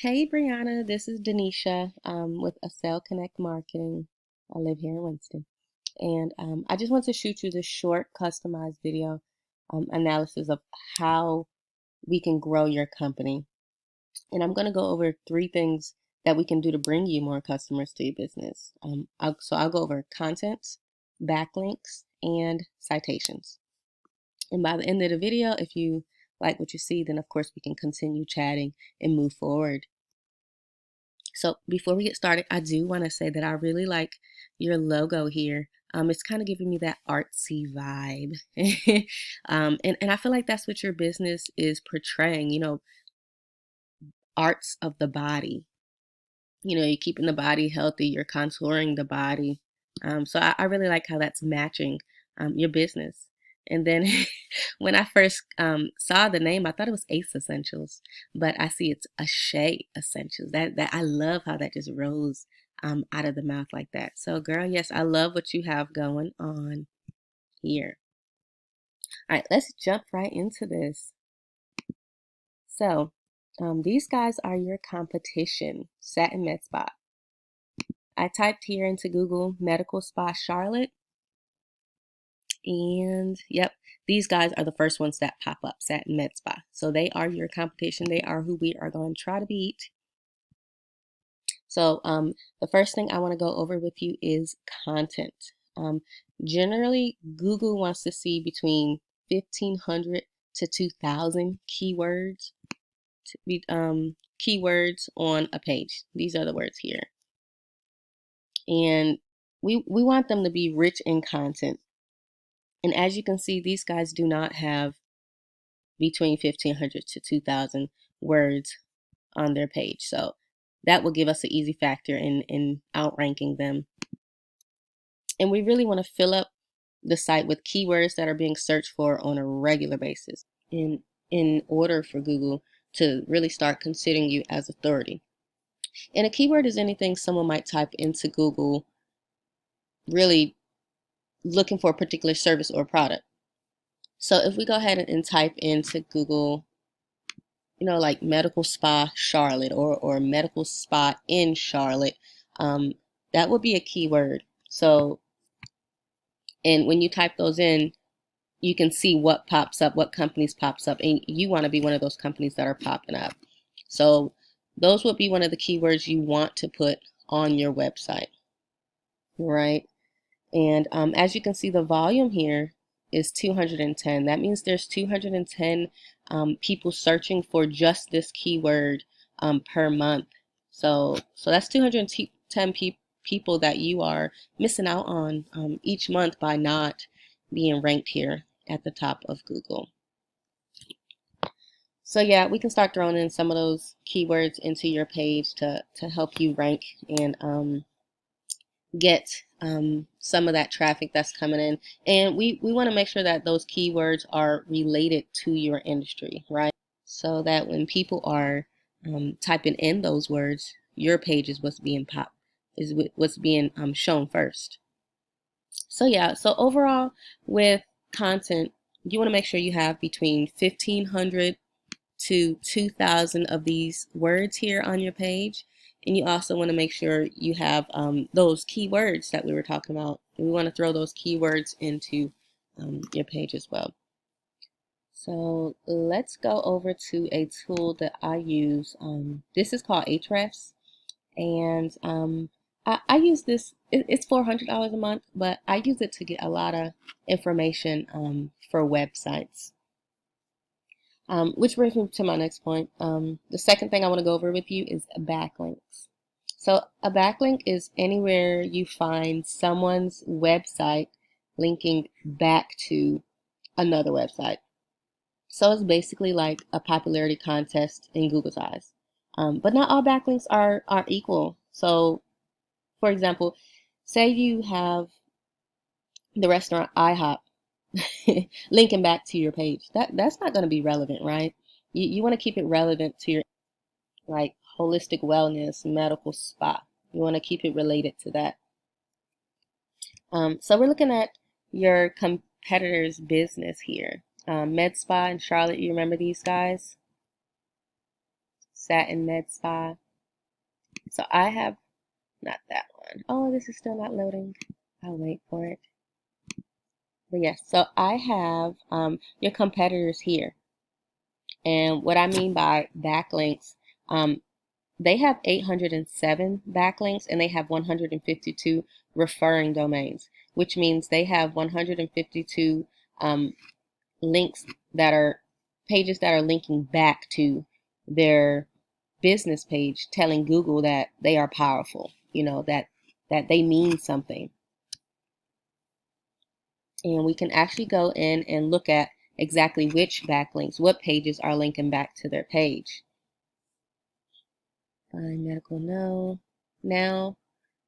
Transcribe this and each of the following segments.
Hey Brianna, this is Denisha with Acel Connect Marketing. I live here in Winston. And I just want to shoot you this short customized video analysis of how we can grow your company. And I'm going to go over three things that we can do to bring you more customers to your business. I'll go over content, backlinks, and citations. And by the end of the video, if you like what you see, then of course we can continue chatting and move forward. So before we get started, I do want to say that I really like your logo here. It's kind of giving me that artsy vibe. And I feel like that's what your business is portraying, arts of the body. You're keeping the body healthy, you're contouring the body. So I really like how that's matching your business. And then when I first saw the name, I thought it was Ace Essentials, but I see it's Ase Essentials. That I love how that just rolls out of the mouth like that. So, girl, yes, I love what you have going on here. All right, let's jump right into this. So, these guys are your competition, Satin Med Spa. I typed here into Google Medical Spa Charlotte, and yep, these guys are the first ones that pop up, Satin Med Spa. So they are your competition. They are who we are going to try to beat. So the first thing I want to go over with you is content. Generally, Google wants to see between 1,500 to 2,000 keywords keywords on a page. These are the words here. And we want them to be rich in content. And as you can see, these guys do not have between 1,500 to 2,000 words on their page. So that will give us an easy factor in outranking them. And we really want to fill up the site with keywords that are being searched for on a regular basis in order for Google to really start considering you as authority. And a keyword is anything someone might type into Google really looking for a particular service or product. So if we go ahead and type into Google, like medical spa Charlotte or medical spa in Charlotte, that would be a keyword. So, and when you type those in, you can see what pops up, what companies pops up, and you want to be one of those companies that are popping up. So those would be one of the keywords you want to put on your website, right? And as you can see, the volume here is 210. That means there's 210 people searching for just this keyword per month. So that's 210 people that you are missing out on each month by not being ranked here at the top of Google. So yeah, we can start throwing in some of those keywords into your page to help you rank and get some of that traffic that's coming in. And we want to make sure that those keywords are related to your industry, right? So that when people are typing in those words, your page is what's being shown first. So yeah, so overall with content, you want to make sure you have between 1,500 to 2,000 of these words here on your page. And you also want to make sure you have those keywords that we were talking about. And we want to throw those keywords into your page as well. So let's go over to a tool that I use. This is called Ahrefs. And I use this, it's $400 a month, but I use it to get a lot of information for websites. Which brings me to my next point. The second thing I want to go over with you is backlinks. So a backlink is anywhere you find someone's website linking back to another website. So it's basically like a popularity contest in Google's eyes. But not all backlinks are equal. So, for example, say you have the restaurant IHOP linking back to your page. That's not going to be relevant, right? You want to keep it relevant to your like holistic wellness, medical spa. You want to keep it related to that. So we're looking at your competitor's business here. Med Spa in Charlotte, you remember these guys? Satin Med Spa. So I have, not that one. Oh, this is still not loading. I'll wait for it. But yes, so I have your competitors here. And what I mean by backlinks, um, they have 807 backlinks and they have 152 referring domains, which means they have 152 links that are pages that are linking back to their business page, telling Google that they are powerful, that they mean something. And we can actually go in and look at exactly which backlinks, what pages are linking back to their page. Find medical no. Now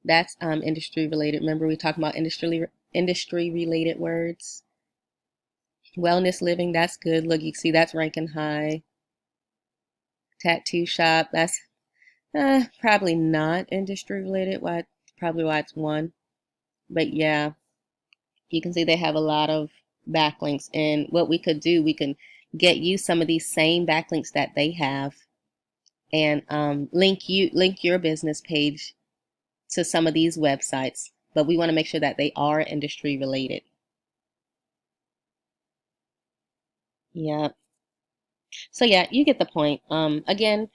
that's industry related. Remember we talked about industry related words. Wellness living, that's good. Look, you can see that's ranking high. Tattoo shop, that's probably not industry related. Probably why it's one. But yeah, you can see they have a lot of backlinks. And what we could do, we can get you some of these same backlinks that they have, and link your business page to some of these websites. But we want to make sure that they are industry related. Yeah. So yeah, you get the point. Again,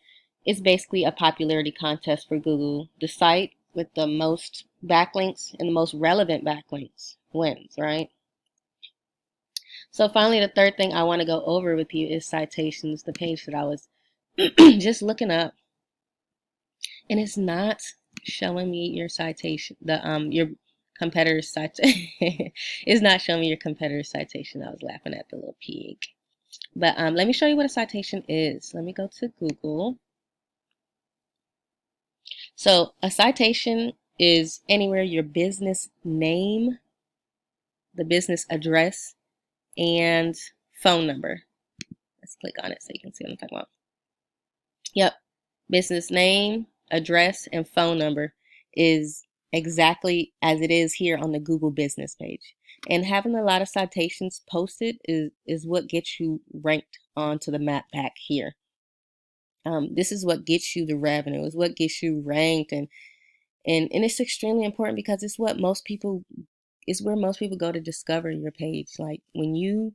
it's basically a popularity contest for Google. The site with the most backlinks and the most relevant backlinks wins, right? So finally, the third thing I want to go over with you is citations, the page that I was just looking up, and it's not showing me your citation, your competitor's citation. It's not showing me your competitor's citation. I was laughing at the little pig. But let me show you what a citation is. Let me go to Google. So a citation is anywhere your business name, the business address, and phone number. Let's click on it so you can see what I'm talking about. Yep. Business name, address, and phone number is exactly as it is here on the Google business page. And having a lot of citations posted is what gets you ranked onto the map back here. This is what gets you the revenue, is what gets you ranked, and it's extremely important because it's what most people is where most people go to discover your page. Like when you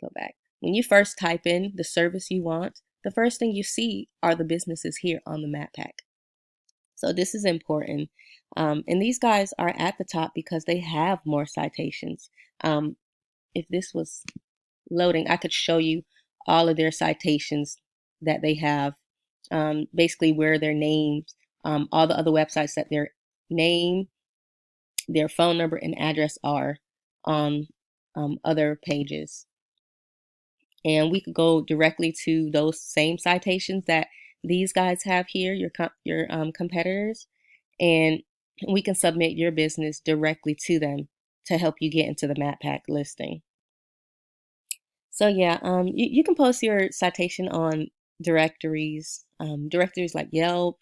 go back, when you first type in the service you want, the first thing you see are the businesses here on the map pack. So this is important. And these guys are at the top because they have more citations. If this was loading, I could show you all of their citations that they have, basically where their names, all the other websites that their name, their phone number, and address are on other pages. And we could go directly to those same citations that these guys have here, your competitors, and we can submit your business directly to them to help you get into the map pack listing. So yeah, you can post your citation on directories, directories like Yelp,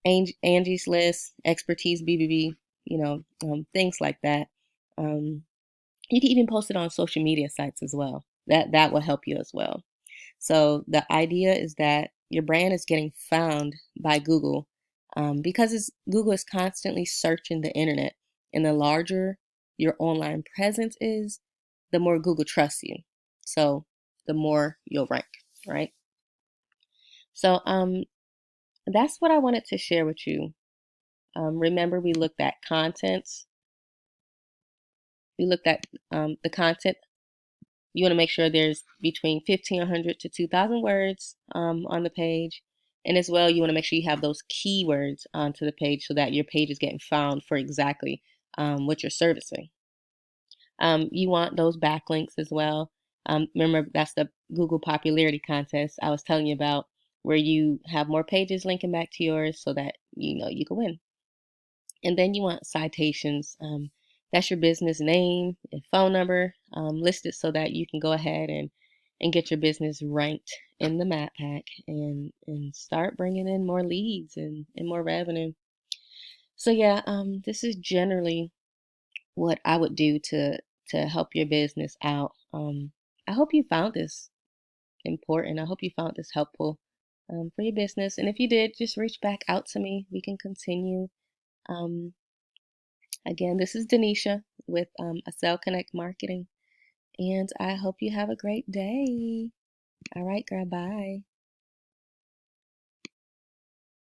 Angie's List, Expertise BBB, things like that. You can even post it on social media sites as well. That will help you as well. So the idea is that your brand is getting found by Google, because Google is constantly searching the internet, and the larger your online presence is, the more Google trusts you. So the more you'll rank, right? So that's what I wanted to share with you. Remember, we looked at contents. We looked at the content. You want to make sure there's between 1,500 to 2,000 words on the page. And as well, you want to make sure you have those keywords onto the page so that your page is getting found for exactly what you're servicing. You want those backlinks as well. Remember, that's the Google popularity contest I was telling you about, where you have more pages linking back to yours so that you can win. And then you want citations. That's your business name and phone number listed so that you can go ahead and get your business ranked in the map pack and start bringing in more leads and more revenue. So yeah, this is generally what I would do to help your business out. I hope you found this important. I hope you found this helpful. for your business. And if you did, just reach back out to me. We can continue. Um, Again, this is Denisha with Ase Connect Marketing, and I hope you have a great day. All right, girl, bye.